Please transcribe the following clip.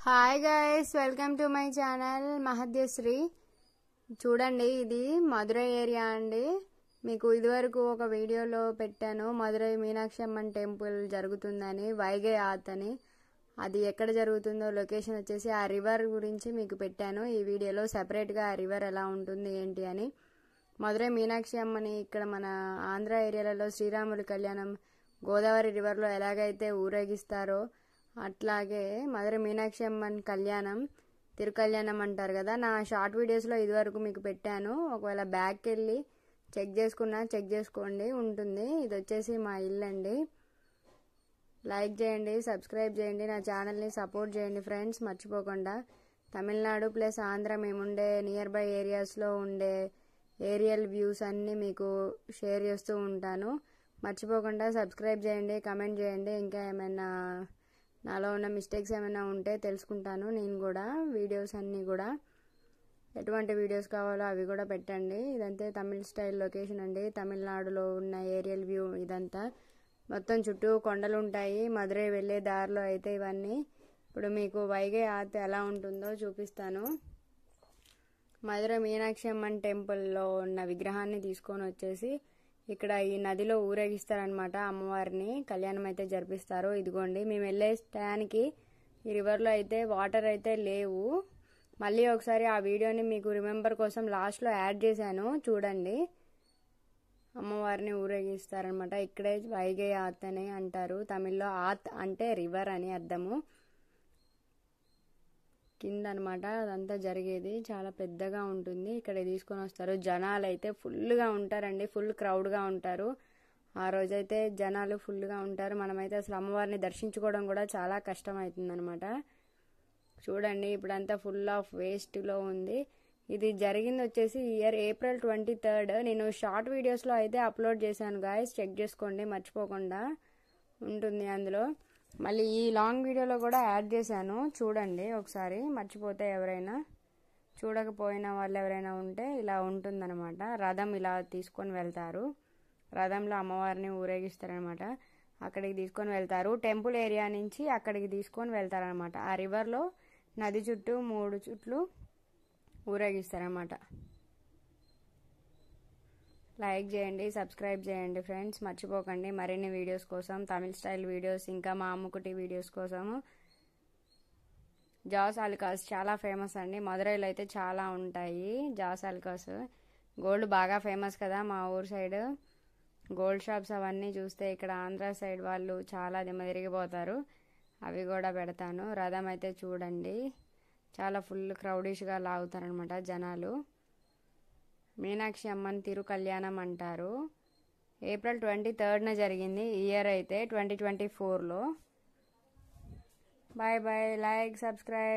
Hi guys, welcome to my channel Mahadyasri. చూడండి, ఇది Madurai area అండి. మీకు ఇదివరకు ఒక వీడియోలో పెట్టాను, మధురై మీనాక్షి అమ్మన్ టెంపుల్ జరుగుతుందని, వైగై ఆత్ అని. అది ఎక్కడ జరుగుతుందో లొకేషన్ వచ్చేసి ఆ రివర్ గురించి మీకు పెట్టాను ఈ వీడియోలో. సెపరేట్గా ఆ రివర్ ఎలా ఉంటుంది ఏంటి అని. మధురై మీనాక్షి అమ్మని ఇక్కడ మన ఆంధ్ర ఏరియాలలో శ్రీరాముల కళ్యాణం గోదావరి రివర్లో ఎలాగైతే ఊరేగిస్తారో అట్లాగే మధురై మీనాక్షి అమ్మన్ కళ్యాణం తిరుకళ్యాణం అంటారు కదా. నా షార్ట్ వీడియోస్లో ఇదివరకు మీకు పెట్టాను. ఒకవేళ బ్యాక్కి వెళ్ళి చెక్ చేసుకోండి, ఉంటుంది. ఇది వచ్చేసి మా ఇల్లు అండి. లైక్ చేయండి, సబ్స్క్రైబ్ చేయండి, నా ఛానల్ని సపోర్ట్ చేయండి ఫ్రెండ్స్, మర్చిపోకుండా. తమిళనాడు ప్లస్ ఆంధ్ర మేముండే నియర్ బై ఏరియాస్లో ఉండే ఏరియల్ వ్యూస్ అన్నీ మీకు షేర్ చేస్తూ ఉంటాను. మర్చిపోకుండా సబ్స్క్రైబ్ చేయండి, కమెంట్ చేయండి. ఇంకా ఏమైనా నాలో ఉన్న మిస్టేక్స్ ఏమైనా ఉంటే తెలుసుకుంటాను నేను కూడా. వీడియోస్ అన్నీ కూడా ఎటువంటి వీడియోస్ కావాలో అవి కూడా పెట్టండి. ఇదంతా తమిళ్ స్టైల్ లొకేషన్ అండి. తమిళనాడులో ఉన్న ఏరియల్ వ్యూ ఇదంతా. మొత్తం చుట్టూ కొండలు ఉంటాయి. మధురై వెళ్ళే దారిలో అయితే ఇవన్నీ. ఇప్పుడు మీకు వైగై ఆత్ ఎలా ఉంటుందో చూపిస్తాను. మధురై మీనాక్షి అమ్మన్ టెంపుల్లో ఉన్న విగ్రహాన్ని తీసుకొని వచ్చేసి ఇక్కడ ఈ నదిలో ఊరేగిస్తారనమాట. అమ్మవారిని కళ్యాణం అయితే జరిపిస్తారు. ఇదిగోండి, మేము వెళ్ళే టయానికి ఈ రివర్లో అయితే వాటర్ అయితే లేవు. మళ్ళీ ఒకసారి ఆ వీడియోని మీకు రిమెంబర్ కోసం లాస్ట్లో యాడ్ చేశాను, చూడండి. అమ్మవారిని ఊరేగిస్తారనమాట. ఇక్కడే వైగై ఆత్ అని అంటారు. తమిళ్లో ఆత్ అంటే రివర్ అని అర్థము. కింద అనమాట అదంతా జరిగేది. చాలా పెద్దగా ఉంటుంది. ఇక్కడ తీసుకొని వస్తారు. జనాలు అయితే ఫుల్గా ఉంటారండి, ఫుల్ క్రౌడ్గా ఉంటారు. ఆ రోజైతే జనాలు ఫుల్గా ఉంటారు. మనమైతే అసలు అమ్మవారిని దర్శించుకోవడం కూడా చాలా కష్టం అవుతుంది అనమాట. చూడండి, ఇప్పుడంతా ఫుల్ ఆఫ్ వేస్ట్లో ఉంది. ఇది జరిగింది వచ్చేసి ఇయర్ April 23rd. నేను షార్ట్ వీడియోస్లో అయితే అప్లోడ్ చేశాను గాయస్, చెక్ చేసుకోండి మర్చిపోకుండా, ఉంటుంది అందులో. మళ్ళీ ఈ లాంగ్ వీడియోలో కూడా యాడ్ చేశాను, చూడండి ఒకసారి. మర్చిపోతే ఎవరైనా, చూడకపోయిన వాళ్ళు ఎవరైనా ఉంటే ఇలా ఉంటుందన్నమాట. రథం ఇలా తీసుకొని వెళ్తారు. రథంలో అమ్మవారిని ఊరేగిస్తారనమాట. అక్కడికి తీసుకొని వెళ్తారు. టెంపుల్ ఏరియా నుంచి అక్కడికి తీసుకొని వెళ్తారనమాట. ఆ రివర్లో నది చుట్టూ 3 చుట్లు ఊరేగిస్తారనమాట. లైక్ చేయండి, సబ్స్క్రైబ్ చేయండి ఫ్రెండ్స్, మర్చిపోకండి. మరిన్ని వీడియోస్ కోసం, తమిళ్ స్టైల్ వీడియోస్, ఇంకా మా అమ్ముకుటి వీడియోస్ కోసము. జాస్ ఆలుకాస్ చాలా ఫేమస్ అండి. మధురైలో అయితే చాలా ఉంటాయి జాస్ ఆలుకాస్. గోల్డ్ బాగా ఫేమస్ కదా మా ఊరు సైడ్. గోల్డ్ షాప్స్ అవన్నీ చూస్తే ఇక్కడ ఆంధ్ర సైడ్ వాళ్ళు చాలా తిరిగిపోతారు. అవి కూడా పెడతాను. రథం అయితే చూడండి, చాలా ఫుల్ క్రౌడిష్గా లాగుతారనమాట జనాలు. మీనాక్షి అమ్మన్ తిరు కళ్యాణం అంటారు. April 23rd జరిగింది. ఇయర్ అయితే 2024లో. Bye bye, like, subscribe.